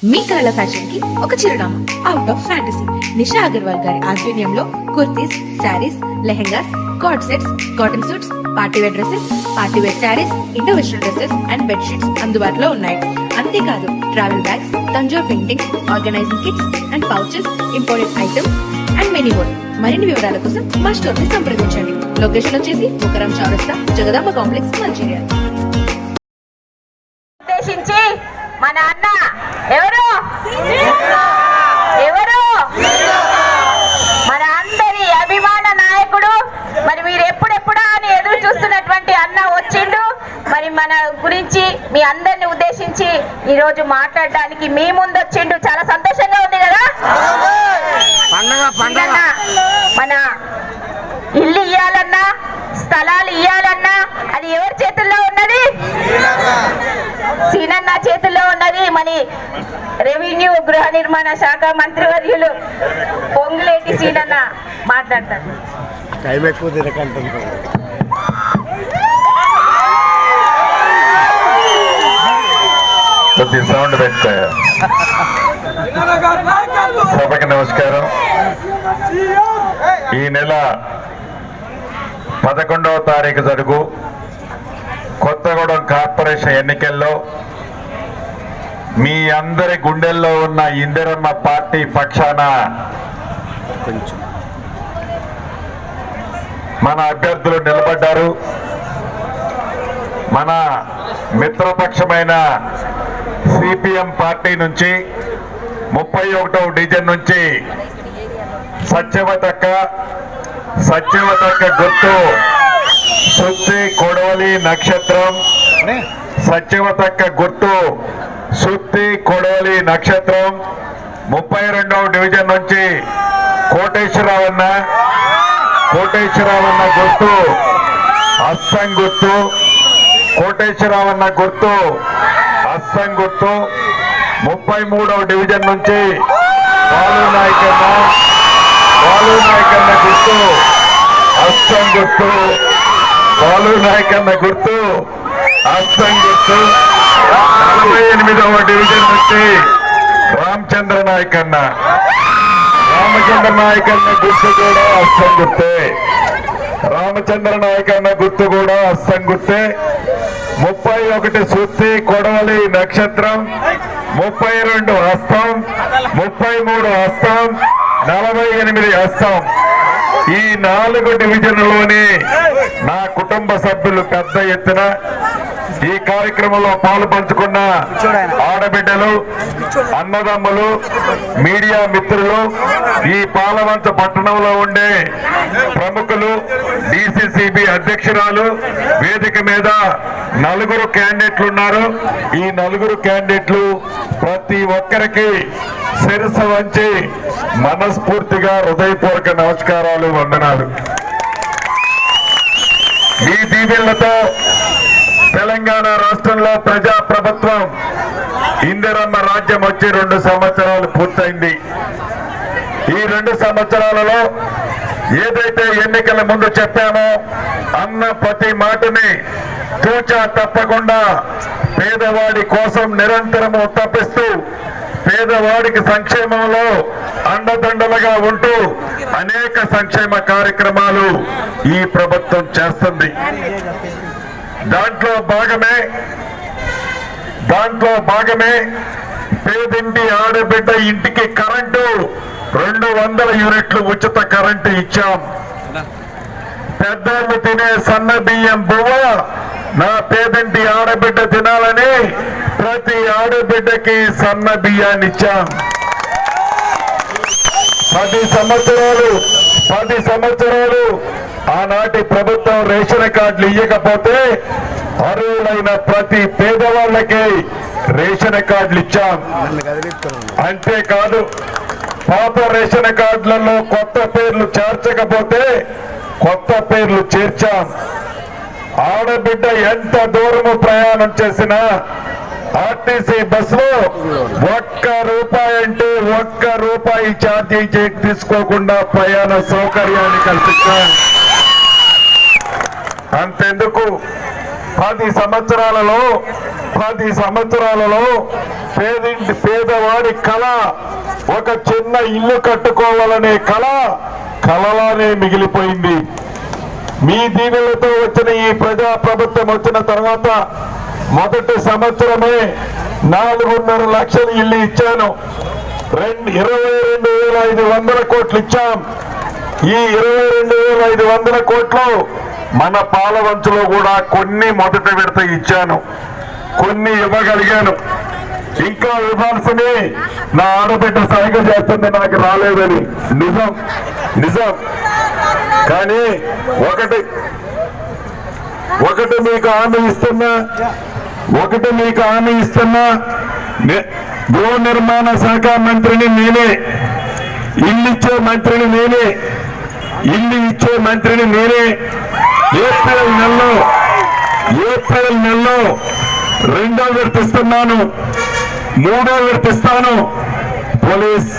మీ కళల ఫ్యాషన్ కి ఒక చిరునామా out of fantasy. Nisha Agarwal గారి ఆధ్వర్యంలో kurtis, saris, lehengas, card sets, cotton suits, partywear dresses, partywear saris, Indo western dresses and bedsheets అందుబాటులో ఉన్నాయి. అంతేకాదు travel bags, Tanjore paintings, organising kits and pouches, imported items and many more. మరిన్ని వివరాల కోసం మా స్టోర్ ని సంప్రదించండి. లొకేషన్ వచ్చేసి ముకరం చౌరస్తా, జగదాంబ కాంప్లెక్స్, మంచిర్యాల. ఉద్దేశించి మన అన్న ఎవరు ఎవరు మన అందరి అభిమాన నాయకుడు, మరి మీరు ఎప్పుడెప్పుడా అని ఎదురు చూస్తున్నటువంటి అన్న వచ్చిండు. మరి మన గురించి మీ అందరిని ఉద్దేశించి ఈ రోజు మాట్లాడడానికి మీ ముందు వచ్చిండు. చాలా సంతోషంగా ఉంది కదా. మన ఇల్లు ఇయ్యాలన్నా, స్థలాలు ఇయ్యాలన్నా అది ఎవరి చేతుల్లో ఉన్నది? సీనన్న చేతుల్లో ఉన్నది. మరి రెవెన్యూ గృహ నిర్మాణ శాఖ మంత్రివర్యులు పొంగులేటి సీనన్న మాట్లాడతారు. సౌండ్ పెట్టారు. సభకి నమస్కారం. ఈ నెల 11వ తారీఖు జరుగు కొత్తగూడెం కార్పొరేషన్ ఎన్నికల్లో మీ అందరి గుండెల్లో ఉన్న ఇందిరమ్మ పార్టీ పక్షాన మన అభ్యర్థులు నిలబడ్డారు. మన మిత్రపక్షమైన సిపిఎం పార్టీ నుంచి 31వ డివిజన్ నుంచి సత్యవతక్క గుర్తు సుత్తి కొడవలి నక్షత్రం. సత్యవతక్క గుర్తు సుత్తి కొడవలి నక్షత్రం. 32వ డివిజన్ నుంచి కోటేశ్వరరావన్న గుర్తు అస్సం గుర్తు. కోటేశ్వరరావన్న గుర్తు అస్సం గుర్తు. 33వ డివిజన్ నుంచి బాలు నాయకన్న గుర్తు అస్సం గుర్తు. బాలు నాయకన్న గుర్తు అస్సం గుర్తు. 48వ డివిజన్ నుంచి రామచంద్ర నాయకన్న గుర్తు కూడా అస్సం గుర్తే. రామచంద్ర నాయకన్న గుర్తు కూడా అస్సం గుర్తే. 31 సుత్తి కొడవలి నక్షత్రం, 32 హస్తం, 33 హస్తం, 48 హస్తం. ఈ 4 డివిజన్లోని నా కుటుంబ సభ్యులు పెద్ద ఎత్తున ఈ కార్యక్రమంలో పాలు పంచుకున్న ఆడబిడ్డలు, అన్నదమ్ములు, మీడియా మిత్రులు, ఈ పాలవంచ పట్టణంలో ఉండే ప్రముఖులు, డిసిసిబి అధ్యక్షురాలు, వేదిక మీద 4 క్యాండిడేట్లు ఉన్నారు. ఈ 4 క్యాండిడేట్లు ప్రతి ఒక్కరికి శిరస్సు వంచి మనస్ఫూర్తిగా హృదయపూర్వక నమస్కారాలు, వందనాలు. మీ దీవెనలతో తెలంగాణ రాష్ట్రంలో ప్రజా ప్రభుత్వం ఇందిరమ్మ రాజ్యం వచ్చి 2 సంవత్సరాలు పూర్తయింది. ఈ 2 సంవత్సరాలలో ఏదైతే ఎన్నికల ముందు చెప్పామో అన్న ప్రతి మాటని తూచా తప్పకుండా పేదవాడి కోసం నిరంతరము తప్పిస్తూ పేదవాడికి సంక్షేమంలో అండదండలుగా ఉంటూ అనేక సంక్షేమ కార్యక్రమాలు ఈ ప్రభుత్వం చేస్తుంది. దాంట్లో భాగమే పేదింటి ఆడబిడ్డ ఇంటికి కరెంటు 200 యూనిట్లు ఉచిత కరెంటు ఇచ్చాం. పెద్దోళ్ళు తినే సన్న బియ్యం బువ్వ నా పేదింటి ఆడబిడ్డ తినాలని ప్రతి ఆడబిడ్డకి సన్న బియ్యాన్ని ఇచ్చాం. 10 సంవత్సరాలు ఆనాటి ప్రభుత్వం రేషన్ కార్డులు ఇవ్వకపోతే అర్హులైన ప్రతి పేదవాళ్ళకి రేషన్ కార్డులు ఇచ్చాం. అంతేకాదు పాత రేషన్ కార్డులలో కొత్త పేర్లు చేర్చకపోతే కొత్త పేర్లు చేర్చాం. ఆడబిడ్డ ఎంత దూరము ప్రయాణం చేసినా ఆర్టీసీ బస్సులో ₹1 అంటే ₹1 ఛార్జీ తీసుకోకుండా ప్రయాణ సౌకర్యాన్ని కల్పించాం. అంతెందుకు 10 సంవత్సరాలలో పేదవాడి కళ ఒక చిన్న ఇల్లు కట్టుకోవాలనే కళలానే మిగిలిపోయింది. మీ దీవెనలతో వచ్చిన ఈ ప్రజా ప్రభుత్వం వచ్చిన తర్వాత మొదటి సంవత్సరమే 4.5 లక్షల ఇల్లు ఇచ్చాను. 22,500 కోట్లు ఇచ్చాం. ఈ 22,500 కోట్లు మన పాలవంచులో కూడా కొన్ని మొదటి విడత ఇచ్చాను, కొన్ని ఇవ్వగలిగాను. ఇంకా ఇవ్వాల్సినవి నా ఆడబిడ్డ సాయిగా చేస్తుంది, నాకు రాలేదని నిజం. కానీ ఒకటి మీకు హామీ ఇస్తున్నా, గృహ నిర్మాణ శాఖ మంత్రిని నేనే, ఇల్లు ఇచ్చే మంత్రిని నేనే. ఏప్రిల్ నెలలో 2వ విడత ఇస్తున్నాను, 3వ విడత ఇస్తాను. పోలీస్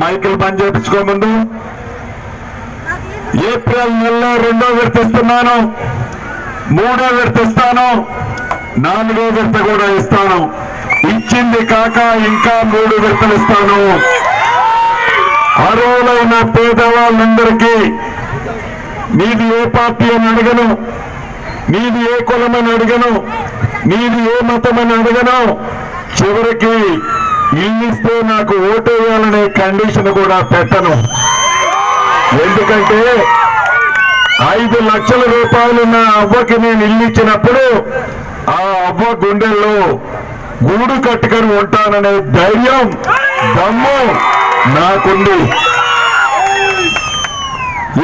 మైకిల్ బంద్ చేయించుకో ముందు. ఏప్రిల్ నెలలో 2వ విడత ఇస్తున్నాను, 3వ విడత ఇస్తాను, 4వ విడత కూడా ఇస్తాను. ఇచ్చింది కాక ఇంకా 3 విడతలు ఇస్తాను. అర్హులైన పేదవాళ్ళందరికీ, నీది ఏ పార్టీ అని అడగను, నీది ఏ కులమని అడగను, నీది ఏ మతమని అడగను. చివరికి ఇల్లిస్తే నాకు ఓటేయాలనే కండిషన్ కూడా పెట్టను. ఎందుకంటే 5 లక్షల రూపాయలు నా అవ్వకి నేను ఇల్లు ఇచ్చినప్పుడు ఆ అవ్వ గుండెల్లో గూడు కట్టుకొని ఉంటాననే ధైర్యం, దమ్ము నాకుంది.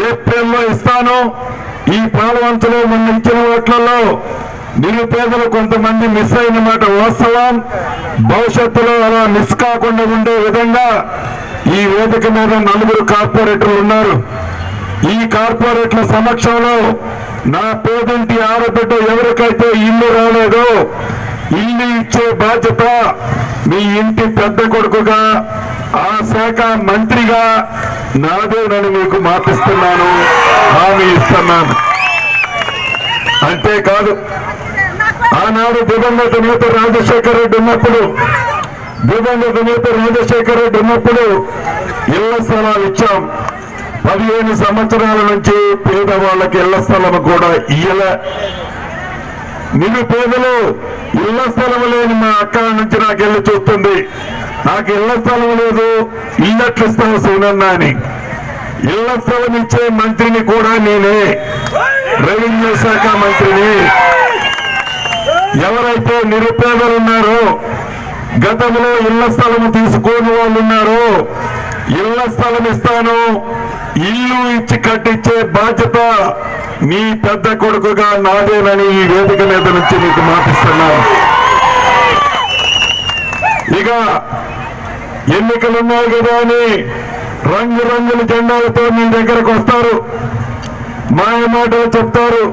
ఏప్రిల్లో ఇస్తాను. ఈ పాలవంచలో మొన్న ఇచ్చిన ఓట్లలో నిరుపేదలు కొంతమంది మిస్ అయిన మాట వాస్తవం. భవిష్యత్తులో అలా మిస్ కాకుండా ఉండే విధంగా ఈ వేదిక మీద 4 కార్పొరేటర్లు ఉన్నారు. ఈ కార్పొరేట్ల సమక్షంలో నా పేదింటి ఆడబిడ్డ ఎవరికైతే ఇల్లు రాలేదో ఇల్లు ఇచ్చే బాధ్యత మీ ఇంటి పెద్ద కొడుకుగా, ఆ శాఖ మంత్రిగా నాదేనని మీకు మాటిస్తున్నాను, హామీ ఇస్తున్నాను. అంతేకాదు, ఆనాడు దివంగత నేత రాజశేఖర రెడ్డి ఉన్నప్పుడు ఇళ్ల స్థలాలు ఇచ్చాం. 15 సంవత్సరాల నుంచి పేదవాళ్ళకి ఇళ్ల స్థలం కూడా ఇయ్యలే. నిరుపేదలు ఇళ్ల స్థలం లేని మా అక్క నుంచి నాకు ఇల్లు చూస్తుంది, నాకు ఇళ్ల స్థలం లేదు, ఇల్లట్లు ఇస్తాను సోనన్న అని. ఇళ్ల స్థలం ఇచ్చే మంత్రిని కూడా నేనే, రెవెన్యూ శాఖ మంత్రిని. ఎవరైతే నిరుపేదలు ఉన్నారో, గతంలో ఇళ్ల స్థలం తీసుకోని వాళ్ళు ఉన్నారో, ఇళ్ల స్థలం ఇస్తాను, ఇల్లు ఇచ్చి కట్టించే బాధ్యత మీ పెద్ద కొడుకుగా నాదేనని ఈ వేదిక మీద నుంచి మీకు మాటిస్తున్నాను. ఇక ఎన్నికలున్నాయి కదా అని రంగురంగుల జెండాలతో మీ దగ్గరకు వస్తారు, మాయ మాటలు చెప్తారు.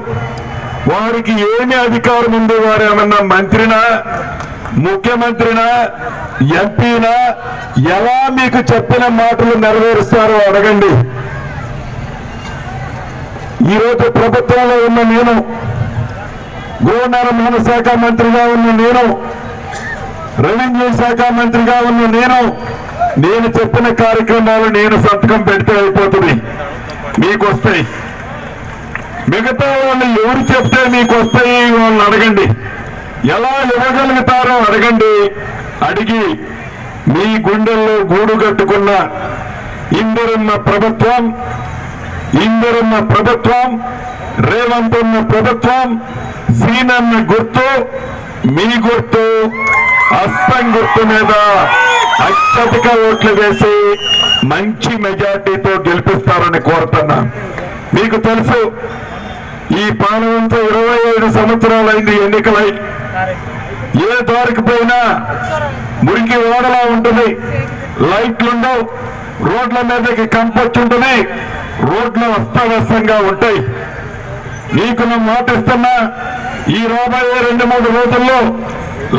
వారికి ఏమి అధికారం ఉంది? వారు ఏమన్నా మంత్రినా, ముఖ్యమంత్రినా, ఎంపీనా? ఎలా మీకు చెప్పిన మాటలు నెరవేరుస్తారో అడగండి. ఈరోజు ప్రభుత్వంలో ఉన్న నేను, గృహ నిర్మాణ శాఖ మంత్రిగా ఉన్న నేను, రెవెన్యూ శాఖ మంత్రిగా ఉన్న నేను చెప్పిన కార్యక్రమాలు నేను సంతకం పెడితే అయిపోతుంది, మీకు వస్తాయి. మిగతా వాళ్ళు ఎవరు చెప్తే మీకు వస్తాయి వాళ్ళని అడగండి. ఎలా ఇవ్వగలుగుతారో అడగండి. అడిగి మీ గుండెల్లో గూడు కట్టుకున్న ఇందిరమ్మ ప్రభుత్వం, రేవంత్ అన్న ప్రభుత్వం, సీనన్న గుర్తు, మీ గుర్తు, అస్తం గుర్తు మీద అత్యధిక ఓట్లు వేసి మంచి మెజార్టీతో గెలిపిస్తారని కోరుతున్నా. మీకు తెలుసు, ఈ పాలనంతో 27 సంవత్సరాలైంది ఎన్నికలై. ఏ దారికి పోయినా మురికి ఓడలా ఉంటుంది, లైట్లుండవు, రోడ్ల మీదకి కంపొచ్చి ఉంటుంది, రోడ్లు అస్తవ్యస్తంగా ఉంటాయి. నీకు నేను మాటిస్తున్నా, ఈ రాబోయే 2-3 రోజుల్లో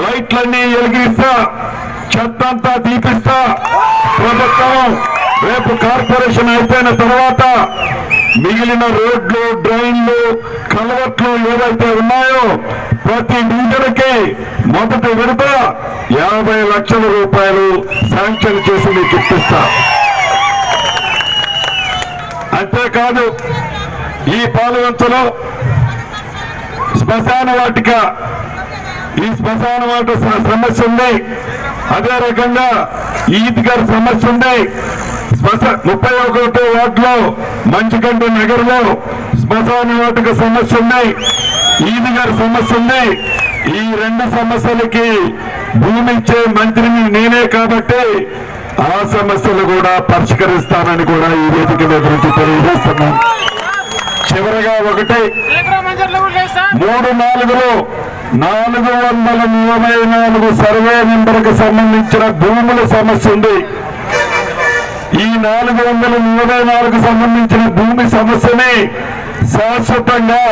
లైట్లన్నీ వెలిగిస్తా, చెత్తంతా తీపిస్తా. ప్రభుత్వం రేపు కార్పొరేషన్ అయిపోయిన తర్వాత మిగిలిన రోడ్లు, డ్రైన్లు, కలవట్లు ఏవైతే ఉన్నాయో ప్రతి డివిజన్కి మొదటి విడత 50 లక్షల రూపాయలు శాంక్షన్ చేసి మీకు ఇప్పిస్తా. అంతేకాదు ఈ పాలవంచలో శ్మశాన వాటిక, ఈ శ్మశాన వాటిక సమస్య ఉంది. అదే రకంగా ఈద్గారి సమస్య ఉంది. 31వ వార్డులో మంచికంటి నగర్లో శ్మశాన వాటిక సమస్య ఉంది, ఈద్గారి సమస్య ఉంది. ఈ 2 సమస్యలకి భూమి ఇచ్చే మంత్రిని నేనే కాబట్టి ఆ సమస్యలు కూడా పరిష్కరిస్తానని కూడా ఈ వేదిక మీద నుంచి తెలియజేస్తున్నాను. చివరగా 3-4లో 424 సర్వే నెంబర్కు సంబంధించిన భూముల సమస్య ఉంది. ఈ 424 సంబంధించిన భూమి సమస్యని శాశ్వతంగా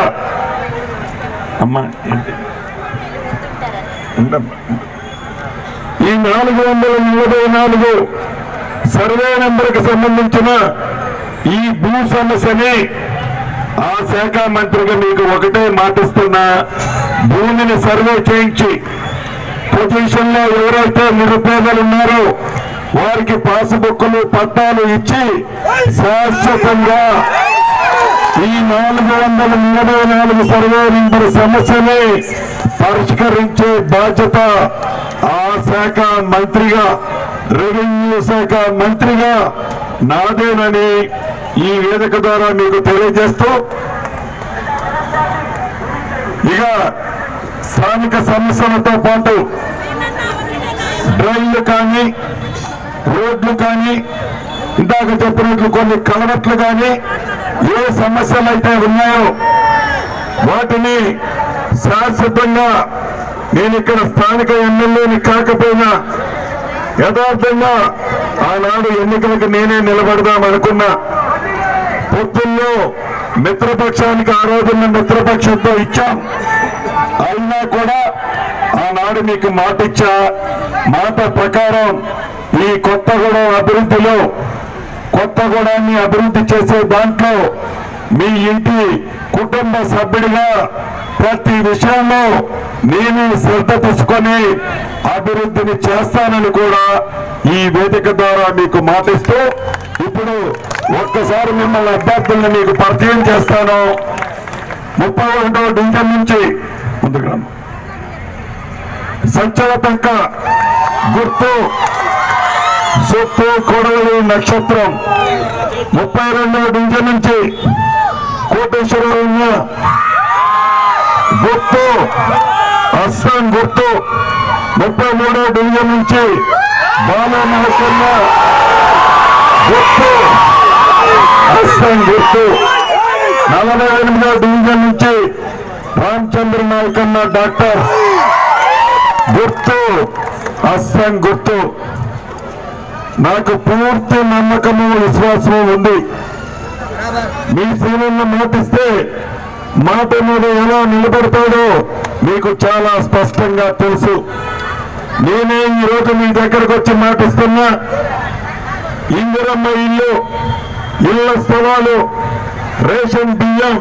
ఈ 424 సర్వే నెంబర్కు సంబంధించిన ఈ భూ సమస్యని ఆ శాఖ మంత్రిగా మీకు ఒకటే మాటిస్తున్నా, భూమిని సర్వే చేయించి పొజిషన్ లో ఎవరైతే నిరుపేదలు ఉన్నారో వారికి పాస్బుక్లు, పట్టాలు ఇచ్చి శాశ్వతంగా ఈ 424 సర్వే నెంబర్ సమస్యని పరిష్కరించే బాధ్యత ఆ శాఖ మంత్రిగా, రెవెన్యూ శాఖ మంత్రిగా నాదేనని ఈ వేదిక ద్వారా మీకు తెలియజేస్తూ, ఇక స్థానిక సమస్యలతో పాటు డ్రైన్లు కానీ, రోడ్లు కానీ, ఇందాక చెప్పినట్లు కొన్ని కలవట్లు కానీ, ఏ సమస్యలు అయితే ఉన్నాయో వాటిని శాశ్వతంగా నేను ఇక్కడ స్థానిక ఎమ్మెల్యేని కాకపోయినా యథార్థంగా ఆనాడు ఎన్నికలకు నేనే నిలబడదాం అనుకున్నా. పొత్తుల్లో మిత్రపక్షానికి ఆ రోజున్న మిత్రపక్షంతో ఇచ్చాం. అయినా కూడా ఆనాడు మీకు మాట ఇచ్చా. మాట ప్రకారం ఈ కొత్తగూడెం అభివృద్ధిలో, కొత్తగూడెన్ని అభివృద్ధి చేసే దాంట్లో మీ ఇంటి కుటుంబ సభ్యుడిగా ప్రతి విషయంలో నేను శ్రద్ధ తీసుకొని అభివృద్ధిని చేస్తానని కూడా ఈ వేదిక ద్వారా మీకు మాటిస్తూ, ఇప్పుడు ఒక్కసారి మిమ్మల్ని అభ్యర్థులను మీకు పరిచయం చేస్తాను. 31వ డివిజన్ నుంచి ముందుగా సంచలతంక గుర్తు సొత్తు కొడవలి నక్షత్రం. 32వ డివిజన్ నుంచి కోటేశ్వరరావు గుర్తు అస్సాం గుర్తు. 33వ డివిజన్ నుంచి బాలమహకన్న గుర్తు అస్సాం గుర్తు. 48వ డివిజన్ నుంచి రామచంద్ర నాయకన్న డాక్టర్ గుర్తు అస్సాం గుర్తు. నాకు పూర్తి నమ్మకము, విశ్వాసము ఉంది. మీ సీనియర్ను మాటిస్తే మాట మీద ఎలా నిలబడతాడో మీకు చాలా స్పష్టంగా తెలుసు. నేనే ఈరోజు మీ దగ్గరకు వచ్చి మాటిస్తున్నా. ఇందిరమ్మ ఇల్లు, ఇళ్ల స్థలాలు, రేషన్ బియ్యం,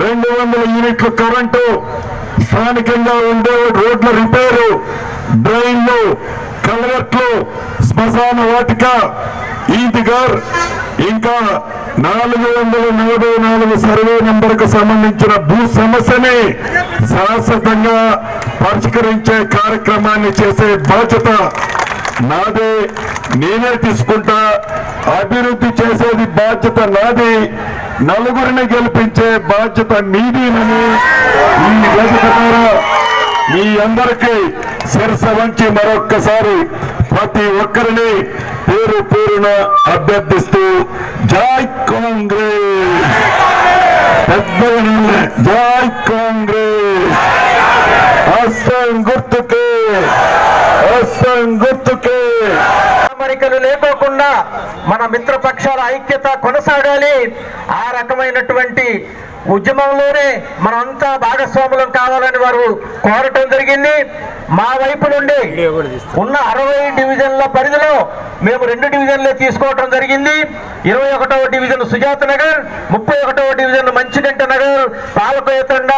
200 యూనిట్ల కరెంటు, స్థానికంగా ఉండే రోడ్ల రిపేరు, డ్రైన్లు, కలవట్లు, శ్మశాన వాటిక, ఈద్గార్, ఇంకా 444 సర్వే నెంబర్కు సంబంధించిన భూ సమస్యని శాశ్వతంగా పరిష్కరించే కార్యక్రమాన్ని చేసే బాధ్యత నాదే. నేనే తీసుకుంటా. అభివృద్ధి చేసేది బాధ్యత నాది. నలుగురిని గెలిపించే బాధ్యత మీదేనని ఈ వేదిక ద్వారా మీ అందరికీ శిరస వంచి మరొక్కసారి ప్రతి ఒక్కరిని పేరు పేరున అభ్యర్థిస్తూ జై కాంగ్రెస్, పెద్దగా జై కాంగ్రెస్, అస్సాం గుర్తుకే, అస్సాం గుర్తుకే. అమరికలు లేకోకుండా మన మిత్రపక్షాల ఐక్యత కొనసాగాలి. ఆ రకమైనటువంటి ఉద్యమంలోనే మనంతా భాగస్వాములం కావాలని వారు కోరటం జరిగింది. మా వైపు నుండి ఉన్న 60 డివిజన్ల పరిధిలో మేము 2 డివిజన్లే తీసుకోవటం జరిగింది. 21వ డివిజన్ సుజాత నగర్, 31వ division Manchiganta Nagar, Palakoyathanda,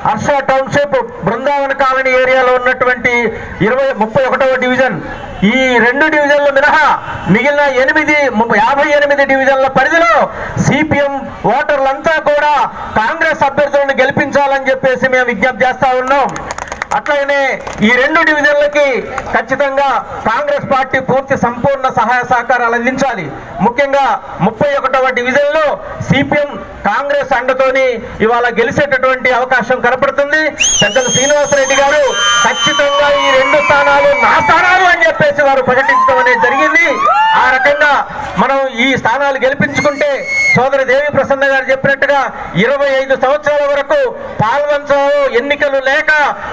Harsha township, Brindavana colony ఏరియాలో ఉన్నటువంటి 31వ డివిజన్. ఈ 2 డివిజన్లు మినహా మిగిలిన 58 డివిజన్ల పరిధిలో సిపిఎం ఓటర్లంతా కూడా కాంగ్రెస్ అభ్యర్థులను గెలిపించాలని చెప్పేసి మేము విజ్ఞప్తి చేస్తా ఉన్నాం. అట్లాగనే ఈ 2 డివిజన్లకి ఖచ్చితంగా కాంగ్రెస్ పార్టీ పూర్తి సంపూర్ణ సహాయ సహకారాలు అందించాలి. ముఖ్యంగా 31వ డివిజన్లో సిపిఎం కాంగ్రెస్ అండతోని ఇవాళ గెలిచేటటువంటి అవకాశం కనపడుతుంది. పెద్దలు శ్రీనివాసరెడ్డి గారు ఖచ్చితంగా ఈ 2 స్థానాలు నా స్థానాలు అని చెప్పేసి వారు ప్రకటించడం అనేది జరిగింది. ఆ రకంగా మనం ఈ స్థానాలు గెలిపించుకుంటే సోదరి దేవి ప్రసన్న గారు చెప్పినట్టుగా 25 సంవత్సరాల వరకు పాల్వంచంలో ఎన్నికలు లేక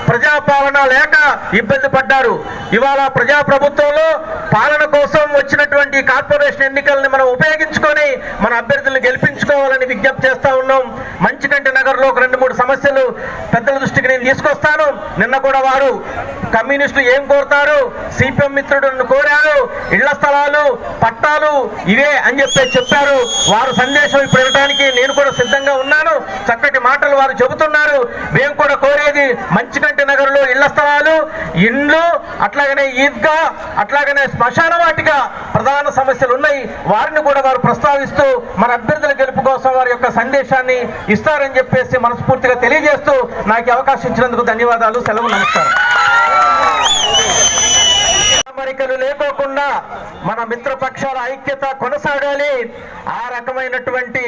ప్రజాపాలన లేక ఇబ్బంది పడ్డారు. ఇవాళ ప్రజాప్రభుత్వంలో పాలన కోసం వచ్చినటువంటి కార్పొరేషన్ ఎన్నికల్ని మనం ఉపయోగించుకొని మన అభ్యర్థులను గెలిపించుకోవాలని విజ్ఞప్తి చేస్తా ఉన్నాం. మంచికంటి నగర్లో ఒక 2-3 సమస్యలు పెద్దల దృష్టికి నేను తీసుకొస్తాను. నిన్న కూడా వారు కమ్యూనిస్టులు ఏం కోరుతారు, సిపిఎం మిత్రులను కోరారు, ఇళ్ల స్థలాలు, పట్టాలు ఇవే అని చెప్పారు. వారు సందేశం ఇప్పుడు ఇవ్వడానికి నేను కూడా సిద్ధంగా ఉన్నాను. చక్కటి మాటలు వారు చెబుతున్నారు. మేము కూడా కోరేది మంచికంటి నగర్లో ఇళ్ల స్థలాలు, ఇండ్లు, అట్లాగనే ఈద్గా, అట్లాగనే శ్మశాన వాటిక ప్రధాన సమస్యలు ఉన్నాయి. వారిని కూడా వారు ప్రస్తావిస్తూ మన అభ్యర్థుల గెలుపు కోసం వారి యొక్క సందేశాన్ని ఇస్తారని చెప్పేసి మనస్ఫూర్తిగా తెలియజేస్తూ నాకు అవకాశం ఇచ్చినందుకు ధన్యవాదాలు. సెలవు, నమస్కారం. అమరికలు లేకోకుండా మన మిత్రపక్షాల ఐక్యత కొనసాగాలి. ఆ రకమైనటువంటి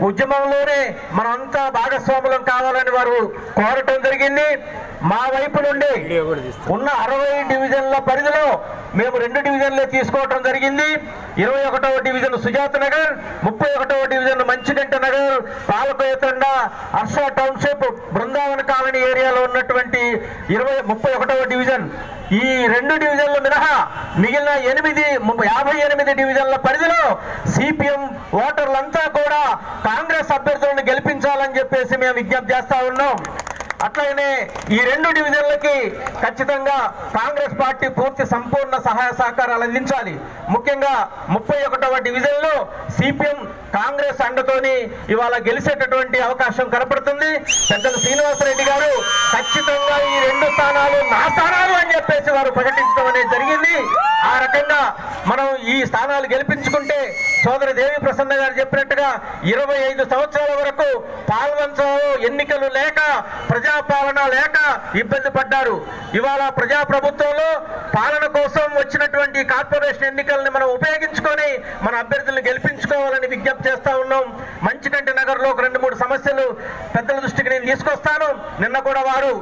ఉద్యమంలోనే మనంతా భాగస్వాములం కావాలని వారు కోరటం జరిగింది. మా వైపు నుండి ఉన్న 60 డివిజన్ల పరిధిలో మేము 2 డివిజన్లే తీసుకోవటం జరిగింది. 21వ డివిజన్ సుజాత నగర్, 31వ division Manchiganta Nagar, Palakoyathanda, Harsha township, Brindavana colony ఏరియాలో ఉన్నటువంటి 31వ డివిజన్. ఈ 2 డివిజన్లు మినహా మిగిలిన 58 డివిజన్ల పరిధిలో సిపిఎం ఓటర్లంతా కూడా కాంగ్రెస్ అభ్యర్థులను గెలిపించాలని చెప్పేసి మేము విజ్ఞప్తి చేస్తా ఉన్నాం. అట్లాగనే ఈ 2 డివిజన్లకి ఖచ్చితంగా కాంగ్రెస్ పార్టీ పూర్తి సంపూర్ణ సహాయ సహకారాలు అందించాలి. ముఖ్యంగా 31వ డివిజన్లో సిపిఎం కాంగ్రెస్ అండతోని ఇవాళ గెలిచేటటువంటి అవకాశం కనపడుతుంది. పెద్దలు శ్రీనివాసరెడ్డి గారు ఖచ్చితంగా ఈ 2 స్థానాలు నా స్థానాలు అని చెప్పేసి వారు ప్రకటించడం అనేది జరిగింది. ఆ రకంగా మనం ఈ స్థానాలు గెలిపించుకుంటే సోదరి దేవి ప్రసన్న గారు చెప్పినట్టుగా 25 సంవత్సరాల వరకు పాల్వంచంలో ఎన్నికలు లేక ప్రజాపాలన లేక ఇబ్బంది పడ్డారు. ఇవాళ ప్రజాప్రభుత్వంలో పాలన కోసం వచ్చినటువంటి కార్పొరేషన్ ఎన్నికల్ని మనం ఉపయోగించుకొని మన అభ్యర్థులను గెలిపించుకోవాలని విజ్ఞప్తి చేస్తా ఉన్నాం. మంచికంటి నగర్లో ఒక 2-3 సమస్యలు పెద్దల దృష్టికి నేను తీసుకొస్తాను. నిన్న కూడా వారు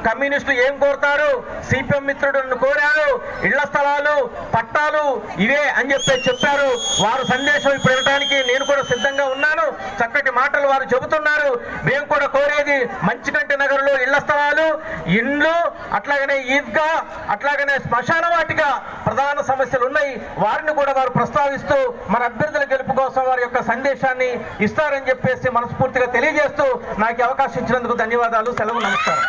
కమ్యూనిస్టులు ఏం కోరుతారు, సిపిఎం మిత్రులను కోరారు, ఇళ్ల స్థలాలు, పట్టాలు ఇవే అని చెప్పారు. వారు సందేశం ఇప్పుడు ఇవ్వడానికి నేను కూడా సిద్ధంగా ఉన్నాను. చక్కటి మాటలు వారు చెబుతున్నారు. మేము కూడా కోరేది మంచికంటి నగర్లో ఇళ్ల స్థలాలు, ఇండ్లు, అట్లాగనే ఈద్గా, అట్లాగనే శ్మశాన వాటిక ప్రధాన సమస్యలు ఉన్నాయి. వారిని కూడా వారు ప్రస్తావిస్తూ మన అభ్యర్థుల గెలుపు కోసం వారి యొక్క సందేశాన్ని ఇస్తారని చెప్పేసి మనస్ఫూర్తిగా తెలియజేస్తూ నాకు అవకాశం ఇచ్చినందుకు ధన్యవాదాలు. సెలవు, నమస్కారం.